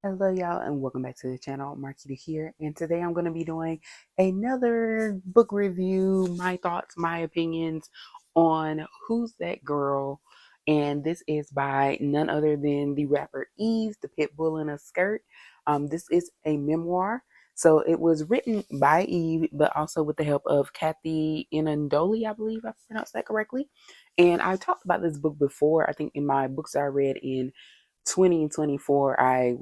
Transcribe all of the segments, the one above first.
Hello, y'all, and welcome back to the channel. Marquita here, and today I'm going to be doing another book review, my thoughts, my opinions on Who's That Girl. And this is by none other than the rapper Eve, the pit bull in a skirt. This is a memoir. So it was written by Eve, but also with the help of Kathy Inandoli, I believe I pronounced that correctly. And I talked about this book before, I think in my books I read in 2024. I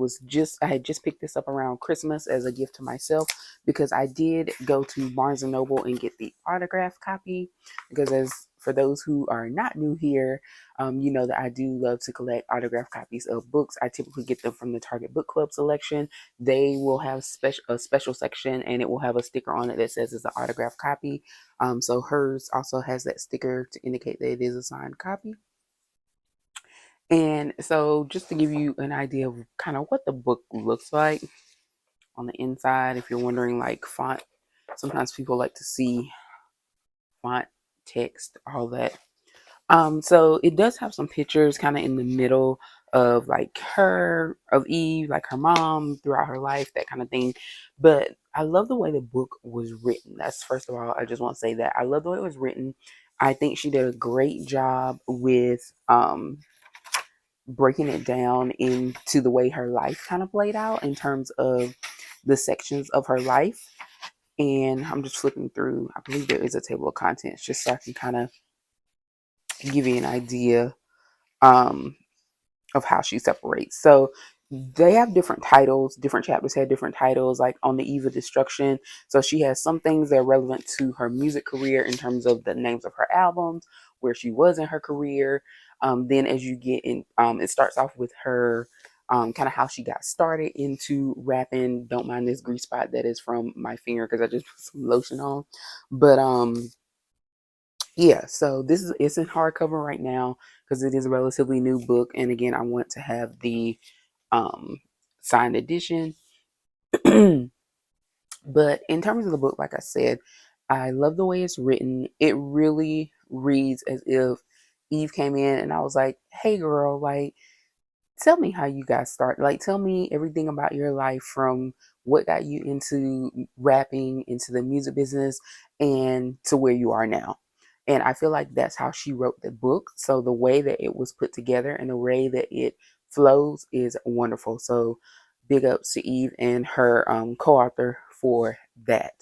had just picked this up around Christmas as a gift to myself because I did go to Barnes and Noble and get the autograph copy, because as for those who are not new here, you know that I do love to collect autograph copies of books. I typically get them from the Target Book Club selection. They will have a special section, and it will have a sticker on it that says it's an autograph copy. So hers also has that sticker to indicate that it is a signed copy. And so, just to give you an idea of kind of what the book looks like on the inside, if you're wondering, like font, sometimes people like to see font, text, all that. So it does have some pictures kind of in the middle of like of Eve, like her mom throughout her life, that kind of thing. But I love the way the book was written. That's first of all, I just want to say that I love the way it was written. I think she did a great job with breaking it down into the way her life kind of played out in terms of the sections of her life. And I'm just flipping through, I believe there is a table of contents just so I can kind of give you an idea um, of how she separates. So they have different titles, different chapters have different titles, like on the Eve of Destruction. So she has some things that are relevant to her music career in terms of the names of her albums, where she was in her career. Then as you get in, it starts off with her kind of how she got started into rapping. Don't mind this grease spot that is from my finger because I just put some lotion on. But yeah, so this is it's in hardcover right now because it is a relatively new book. And again, I want to have the um signed edition. But in terms of the book, like I said, I love the way it's written. It really reads as if Eve came in and I was like, hey girl, like tell me how you got started. Like, tell me everything about your life from what got you into rapping, into the music business, and to where you are now. And I feel like that's how she wrote the book. So the way that it was put together and the way that it flows is wonderful. So big ups to Eve and her co-author for that,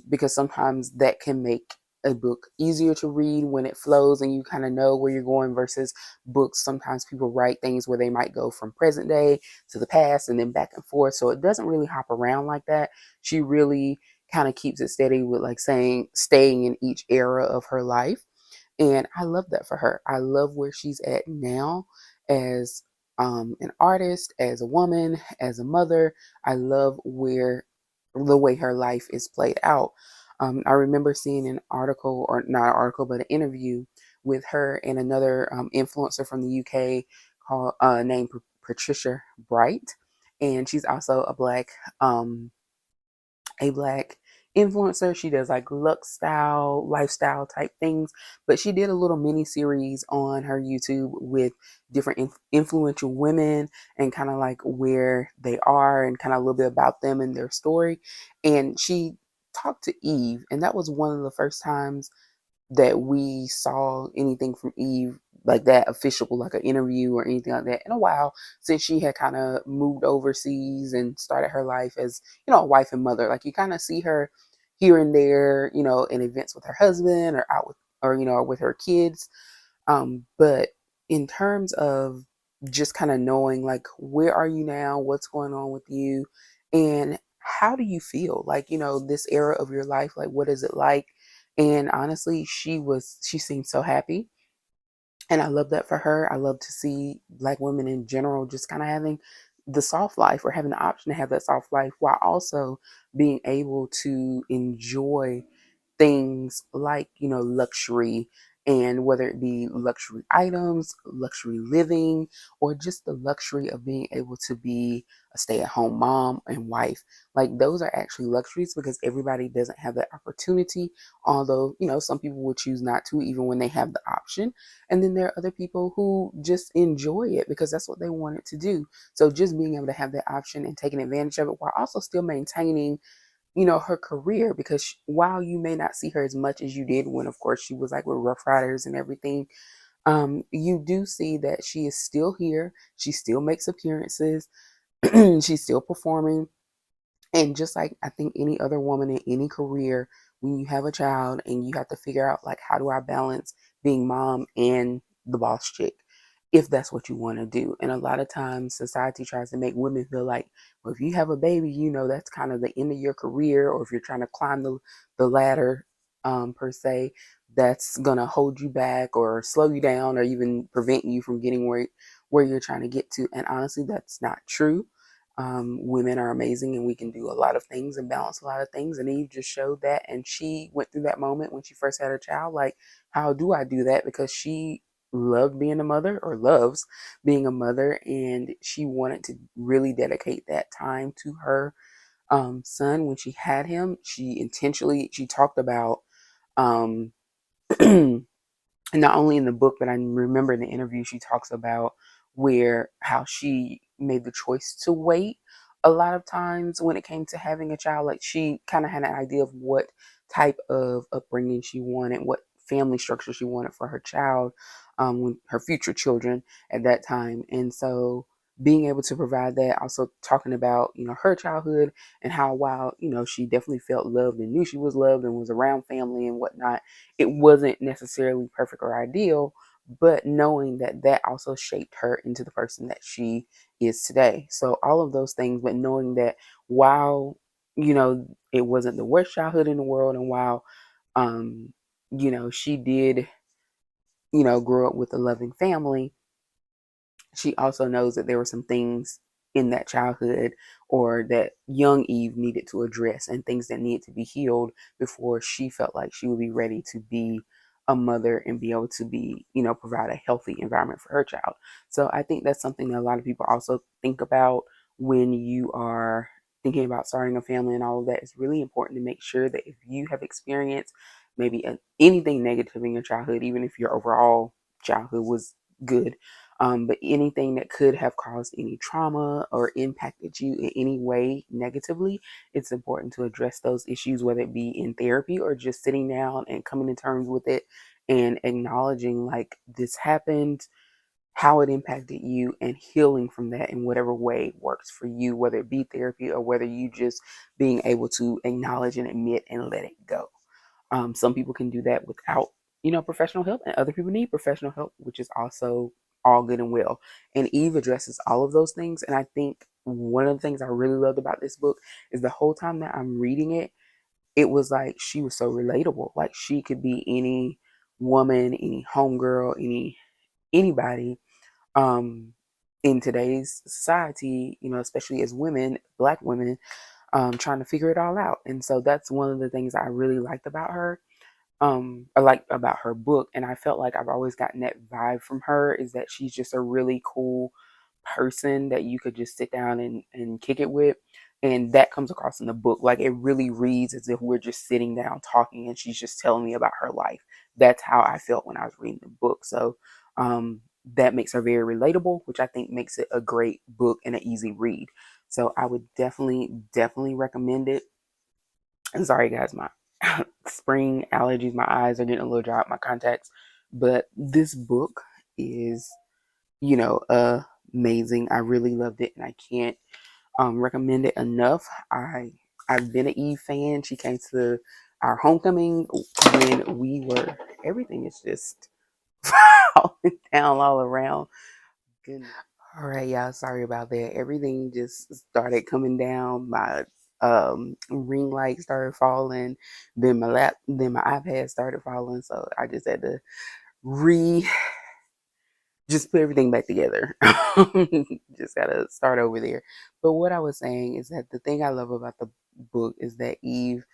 because sometimes that can make a book easier to read when it flows and you kind of know where you're going, versus books. Sometimes people write things where they might go from present day to the past and then back and forth. So it doesn't really hop around like that. She really kind of keeps it steady with like saying, staying in each era of her life. And I love that for her. I love where she's at now as an artist, as a woman, as a mother. I love where the way her life is played out. I remember seeing an article, or not an article, but an interview with her and another influencer from the UK called named Patricia Bright, and she's also a black influencer. She does like look style, lifestyle type things, but she did a little mini series on her YouTube with different influential women and kind of like where they are and kind of a little bit about them and their story. And she talked to Eve, and that was one of the first times that we saw anything from Eve like that official, like an interview or anything like that, in a while, since she had kind of moved overseas and started her life as, a wife and mother. Like you kind of see her here and there, in events with her husband or out with, or, with her kids. But in terms of just kind of knowing, like, where are you now? What's going on with you? And how do you feel? Like, this era of your life, like, what is it like? And honestly, she seemed so happy. And I love that for her. I love to see Black women in general just kind of having the soft life, or having the option to have that soft life, while also being able to enjoy things like, luxury And whether it be luxury items, luxury living, or just the luxury of being able to be a stay-at-home mom and wife, like those are actually luxuries because everybody doesn't have that opportunity. Although, some people would choose not to, even when they have the option. And then there are other people who just enjoy it because that's what they wanted to do. So just being able to have that option and taking advantage of it while also still maintaining, her career, because while you may not see her as much as you did when, of course, she was like with Rough Riders and everything, you do see that she is still here. She still makes appearances. She's still performing. And just like I think any other woman in any career, when you have a child and you have to figure out, like, how do I balance being mom and the boss chick, if that's what you want to do. And a lot of times society tries to make women feel like, well, if you have a baby, that's kind of the end of your career. Or if you're trying to climb the ladder, per se, that's going to hold you back or slow you down or even prevent you from getting where you're trying to get to. And honestly, that's not true. Women are amazing and we can do a lot of things and balance a lot of things. And Eve just showed that. And she went through that moment when she first had her child. Like, how do I do that? Because she loved being a mother, or loves being a mother. And she wanted to really dedicate that time to her son when she had him. She talked about, um, not only in the book, but I remember in the interview she talks about how she made the choice to wait. A lot of times when it came to having a child, like she kind of had an idea of what type of upbringing she wanted, what family structure she wanted for her child, when her future children at that time. And so being able to provide that, also talking about, her childhood and how, while, she definitely felt loved and knew she was loved and was around family and whatnot, it wasn't necessarily perfect or ideal, but knowing that that also shaped her into the person that she is today. So all of those things, but knowing that while, it wasn't the worst childhood in the world, and while, she did, grow up with a loving family, she also knows that there were some things in that childhood, or that young Eve needed to address, and things that needed to be healed before she felt like she would be ready to be a mother and be able to be, provide a healthy environment for her child. So I think that's something that a lot of people also think about when you are thinking about starting a family and all of that. It's really important to make sure that if you have experienced maybe anything negative in your childhood, even if your overall childhood was good, but anything that could have caused any trauma or impacted you in any way negatively, it's important to address those issues, whether it be in therapy or just sitting down and coming to terms with it and acknowledging, like, this happened, how it impacted you, and healing from that in whatever way works for you, whether it be therapy or whether you just being able to acknowledge and admit and let it go. Some people can do that without, professional help, and other people need professional help, which is also all good and well. And Eve addresses all of those things. And I think one of the things I really loved about this book is the whole time that I'm reading it, it was like she was so relatable. Like, she could be any woman, any homegirl, anybody, um, in today's society, especially as women, Black women, trying to figure it all out. And so that's one of the things I really liked about her, I like about her book. And I felt like I've always gotten that vibe from her, is that she's just a really cool person that you could just sit down and kick it with. And that comes across in the book. Like, it really reads as if we're just sitting down talking and she's just telling me about her life. That's how I felt when I was reading the book. So that makes her very relatable, which I think makes it a great book and an easy read. So I would definitely recommend it. And sorry guys, my spring allergies, my eyes are getting a little dry, my contacts. But this book is, amazing. I really loved it, and I can't recommend it enough. I've been an Eve fan. She came to our homecoming when we were. Everything is just falling down all around. Goodness. All right, y'all. Sorry about that. Everything just started coming down. My ring light started falling. Then my iPad started falling. So I just had to re just put everything back together. Just gotta start over there. But what I was saying is that the thing I love about the book is that Eve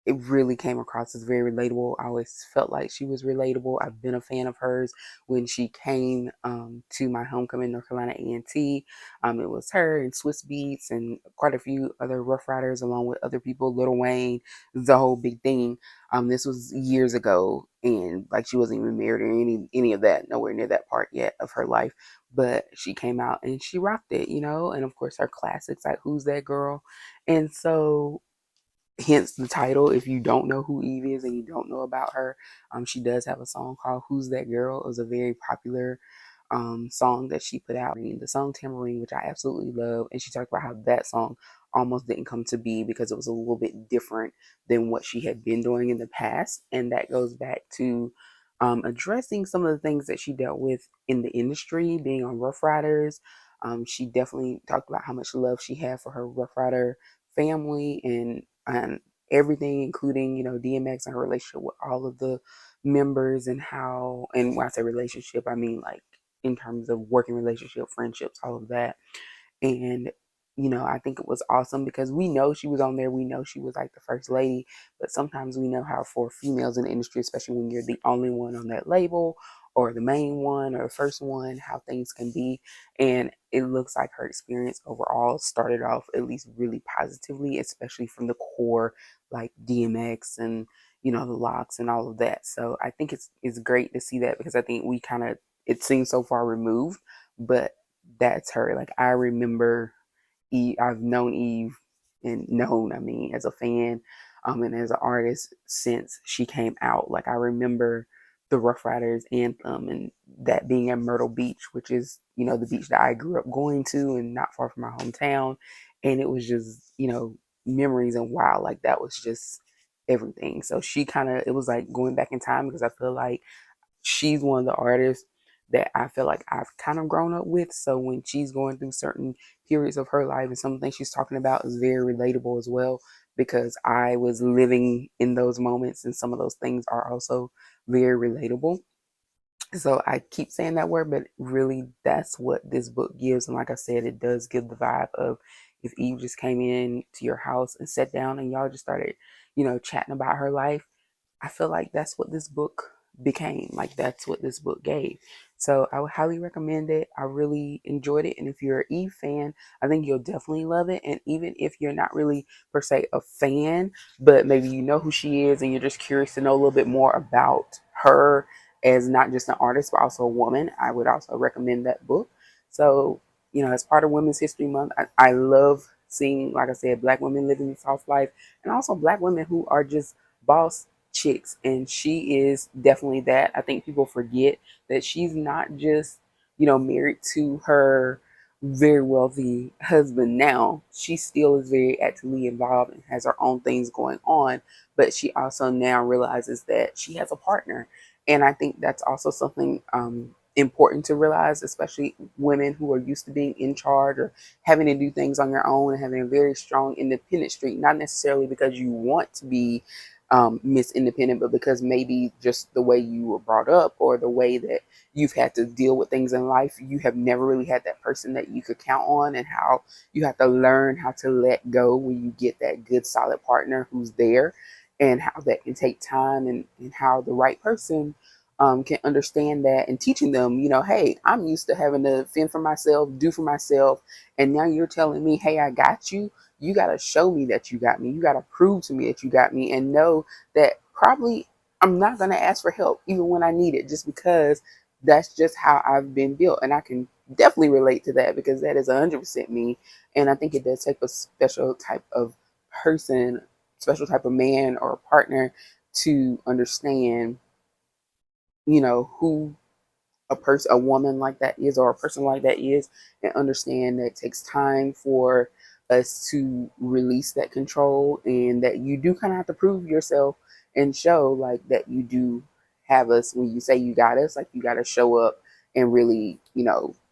it really came across as very relatable. I always felt like she was relatable. I've been a fan of hers when she came to my homecoming, North Carolina A&T. It was her and Swiss Beats and quite a few other Rough Riders, along with other people, Lil Wayne, the whole big thing. This was years ago, and like she wasn't even married or any of that, nowhere near that part yet of her life. But she came out and she rocked it, and of course her classics like "Who's That Girl," and so hence the title. If you don't know who Eve is and you don't know about her, she does have a song called "Who's That Girl." It was a very popular song that she put out. The song Tambourine, which I absolutely love, and she talked about how that song almost didn't come to be because it was a little bit different than what she had been doing in the past, and that goes back to addressing some of the things that she dealt with in the industry, being on Rough Riders. She definitely talked about how much love she had for her Rough Rider family and everything, including DMX and her relationship with all of the members, and how, and when I say relationship, I mean like in terms of working relationship, friendships, all of that. And I think it was awesome because we know she was on there. We know she was like the first lady, but sometimes we know how for females in the industry, especially when you're the only one on that label or the main one or the first one, how things can be. And it looks like her experience overall started off at least really positively, especially from the core like DMX and the locks and all of that. So I think it's great to see that because I think we kind of, it seems so far removed, but that's her. Like I remember Eve, I've known Eve and known, I mean, as a fan, and as an artist since she came out. Like I remember the Rough Riders anthem and that being at Myrtle Beach, which is, the beach that I grew up going to and not far from my hometown. And it was just, memories, and wow, like that was just everything. So she kind of, it was like going back in time because I feel like she's one of the artists that I feel like I've kind of grown up with. So when she's going through certain periods of her life and some of the things she's talking about is very relatable as well because I was living in those moments and some of those things are also very relatable. So I keep saying that word, but really that's what this book gives. And like I said, it does give the vibe of if Eve just came in to your house and sat down and y'all just started, chatting about her life. I feel like that's what this book became. Like that's what this book gave. So I would highly recommend it. I really enjoyed it. And if you're an Eve fan, I think you'll definitely love it. And even if you're not really per se a fan, but maybe you know who she is and you're just curious to know a little bit more about her as not just an artist, but also a woman, I would also recommend that book. So, as part of Women's History Month, I love seeing, like I said, Black women living the soft life and also Black women who are just boss chicks, and she is definitely that. I think people forget that she's not just married to her very wealthy husband now. She still is very actively involved and has her own things going on, but she also now realizes that she has a partner. And I think that's also something important to realize, especially women who are used to being in charge or having to do things on your own and having a very strong independent streak, not necessarily because you want to be Miss Independent, but because maybe just the way you were brought up or the way that you've had to deal with things in life, you have never really had that person that you could count on, and how you have to learn how to let go when you get that good solid partner who's there, and how that can take time, and how the right person can understand that, and teaching them, hey, I'm used to having to fend for myself, do for myself, and now you're telling me, hey, I got you. You got to show me that you got me. You got to prove to me that you got me, and know that probably I'm not going to ask for help even when I need it, just because that's just how I've been built. And I can definitely relate to that because that is 100% me. And I think it does take a special type of person, special type of man or partner to understand, who a woman like that is, or a person like that is, and understand that it takes time for us to release that control, and that you do kind of have to prove yourself and show like that you do have us. When you say you got us, like you got to show up and really,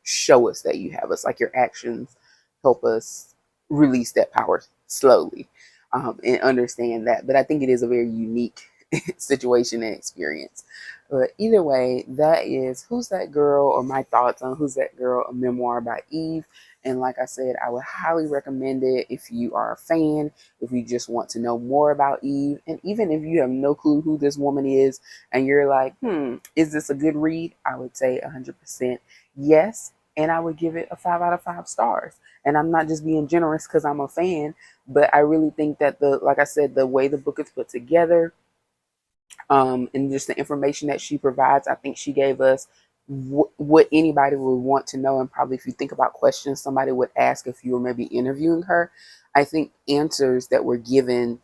show us that you have us. Like your actions help us release that power slowly, and understand that. But I think it is a very unique situation and experience. But either way, that is Who's That Girl, or my thoughts on Who's That Girl, a memoir by Eve. And like I said, I would highly recommend it if you are a fan, if you just want to know more about Eve, and even if you have no clue who this woman is and you're like, is this a good read? I would say 100% yes. And I would give it a 5 out of 5 stars. And I'm not just being generous because I'm a fan, but I really think that like I said, the way the book is put together, and just the information that she provides, I think she gave us what anybody would want to know. And probably if you think about questions somebody would ask if you were maybe interviewing her, I think answers that were given,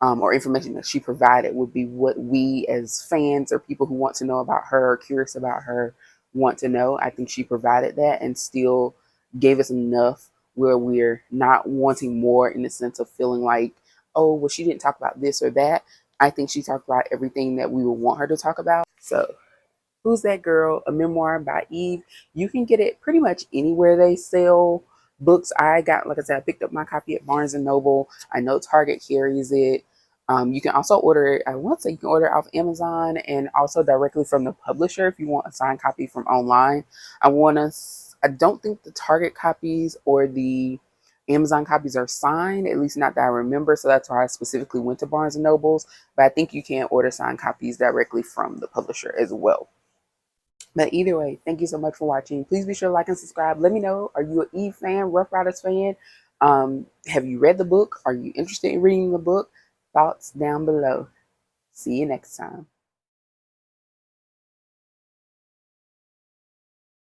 or information that she provided would be what we as fans or people who want to know about her or curious about her want to know. I think she provided that and still gave us enough where we're not wanting more, in the sense of feeling like, oh, well, she didn't talk about this or that. I think she talked about everything that we would want her to talk about. So, Who's That Girl? A Memoir by Eve. You can get it pretty much anywhere they sell books. Like I said, I picked up my copy at Barnes and Noble. I know Target carries it. You can also order it. I want to say you can order it off Amazon and also directly from the publisher if you want a signed copy from online. I don't think the Target copies or the Amazon copies are signed, at least not that I remember. So that's why I specifically went to Barnes and Nobles. But I think you can order signed copies directly from the publisher as well. But either way, thank you so much for watching. Please be sure to like and subscribe. Let me know, are you an Eve fan, Rough Riders fan? Have you read the book? Are you interested in reading the book? Thoughts down below. See you next time.